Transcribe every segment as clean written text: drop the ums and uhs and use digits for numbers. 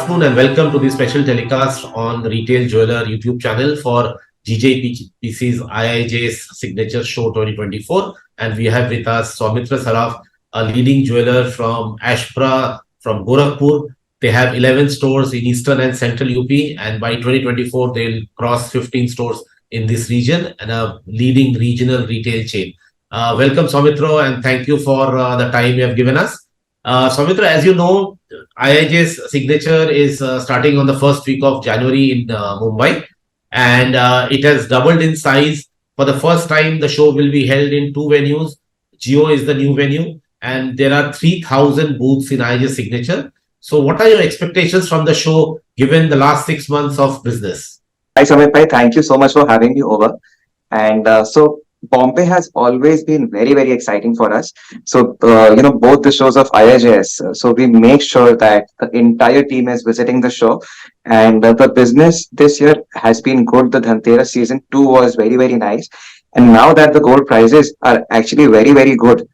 afternoon and welcome to the special telecast on the Retail Jeweler YouTube channel for GJPC's IIJS Signature Show 2024. And we have with us Saumitra Saraf, a leading jeweler from Aisshpra from Gorakhpur. They have 11 stores in Eastern and Central UP, and by 2024 they'll cross 15 stores in this region and a leading regional retail chain. Welcome, Saumitra, and thank you for the time you have given us. Saumitra, as you know, IIJS Signature is starting on the first week of January in Mumbai, and it has doubled in size. For the first time, the show will be held in two venues. Geo is the new venue, and there are 3,000 booths in IIJS Signature. So what are your expectations from the show given the last 6 months of business? Hi, Samit bhai. Thank you so much for having me over. And Bombay has always been very, very exciting for us. So, both the shows of IIJS. So we make sure that the entire team is visiting the show. And the business this year has been good. The Dhanteras season 2 was very, very nice. And now that the gold prices are actually very, very good,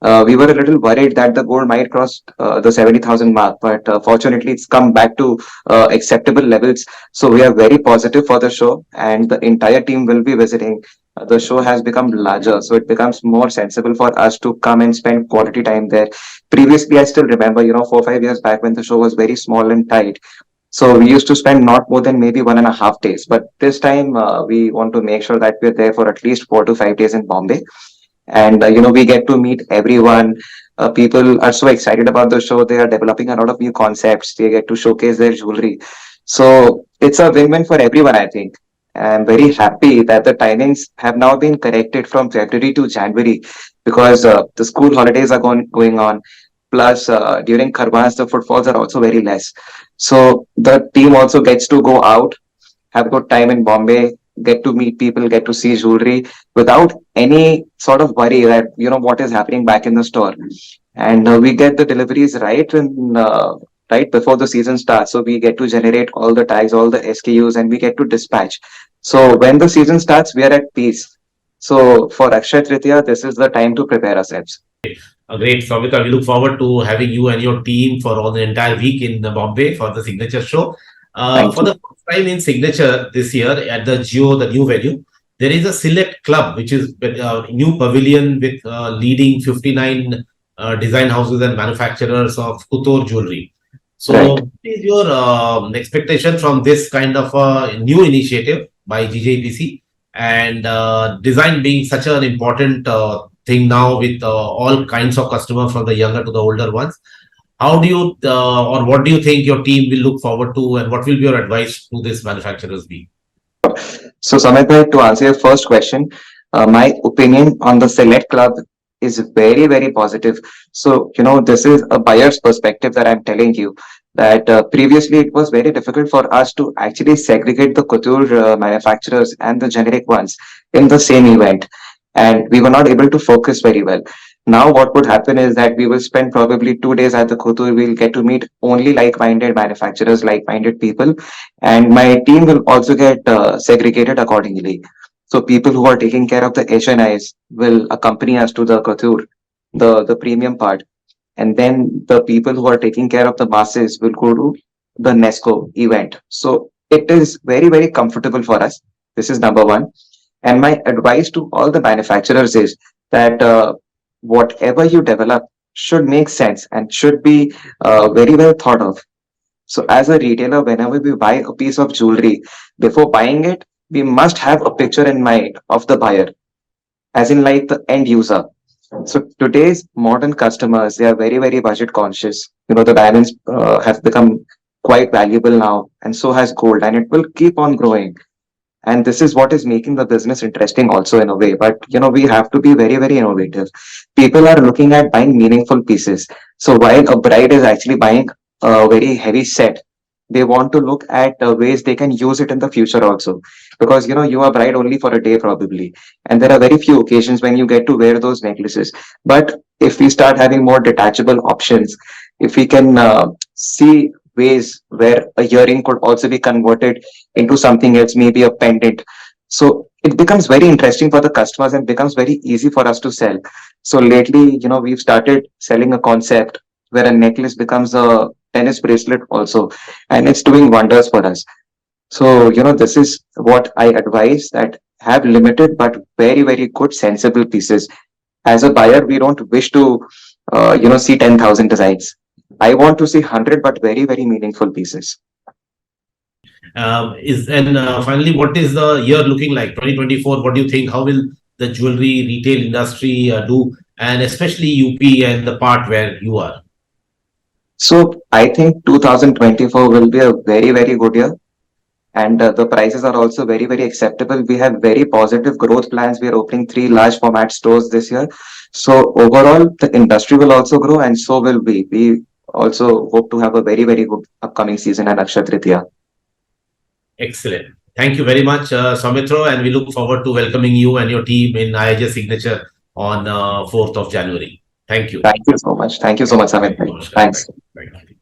we were a little worried that the gold might cross the 70,000 mark, but fortunately it's come back to acceptable levels. So we are very positive for the show, and the entire team will be visiting. The show has become larger, so it becomes more sensible for us to come and spend quality time there. Previously, I still remember, 4 or 5 years back when the show was very small and tight. So we used to spend not more than maybe 1.5 days. But this time, we want to make sure that we're there for at least 4 to 5 days in Bombay. And we get to meet everyone. People are so excited about the show. They are developing a lot of new concepts. They get to showcase their jewelry. So it's a win-win for everyone, I think. I'm very happy that the timings have now been corrected from February to January, because the school holidays are going on. Plus, during Kharmas, the footfalls are also very less. So the team also gets to go out, have a good time in Bombay, get to meet people, get to see jewelry without any sort of worry that, what is happening back in the store. And we get the deliveries right before the season starts. So we get to generate all the tags, all the SKUs, and we get to dispatch. So when the season starts, we are at peace. So for Akshaya Tritiya, this is the time to prepare ourselves. Great, Saumitra. We look forward to having you and your team for all the entire week in Bombay for the Signature Show. For the first time in Signature this year at the Geo, the new venue, there is a select club, which is a new pavilion with leading 59 design houses and manufacturers of couture jewelry. So, Right. what is your expectation from this kind of a new initiative by GJPC, and design being such an important thing now with all kinds of customers from the younger to the older ones? How do you or what do you think your team will look forward to, and what will be your advice to these manufacturers be? So, Samit bhai, to answer your first question, my opinion on the Select Club is very, very positive. So, this is a buyer's perspective that I'm telling you, that previously it was very difficult for us to actually segregate the couture manufacturers and the generic ones in the same event. And we were not able to focus very well. Now, what would happen is that we will spend probably 2 days at the couture. We'll get to meet only like-minded manufacturers, like-minded people, and my team will also get segregated accordingly. So people who are taking care of the HNIs will accompany us to the couture, the premium part. And then the people who are taking care of the masses will go to the Nesco event. So it is very, very comfortable for us. This is number one. And my advice to all the manufacturers is that whatever you develop should make sense and should be very well thought of. So as a retailer, whenever we buy a piece of jewelry, before buying it, we must have a picture in mind of the buyer, as in like the end user. So today's modern customers, they are very, very budget conscious. The diamonds have become quite valuable now, and so has gold, and it will keep on growing. And this is what is making the business interesting also in a way. But, we have to be very, very innovative. People are looking at buying meaningful pieces. So while a bride is actually buying a very heavy set, they want to look at ways they can use it in the future also. Because, you are bride only for a day probably. And there are very few occasions when you get to wear those necklaces. But if we start having more detachable options, if we can see ways where a earring could also be converted into something else, maybe a pendant. So it becomes very interesting for the customers and becomes very easy for us to sell. So lately, we've started selling a concept where a necklace becomes a tennis bracelet also, and it's doing wonders for us. So, this is what I advise, that have limited but very, very good sensible pieces. As a buyer, we don't wish to, see 10,000 designs. I want to see 100 but very, very meaningful pieces. Finally, what is the year looking like? 2024. What do you think? How will the jewelry retail industry do, and especially UP and the part where you are? So I think 2024 will be a very, very good year. And the prices are also very, very acceptable. We have very positive growth plans. We are opening 3 large format stores this year. So overall, the industry will also grow, and so will we. We also hope to have a very, very good upcoming season at Akshaya Tritiya. Excellent. Thank you very much, Saumitra, and we look forward to welcoming you and your team in IIJS Signature on 4th of January. Thank you. Thank you so much. Thank you so much, Samit. Namaskar. Thanks. Thank you.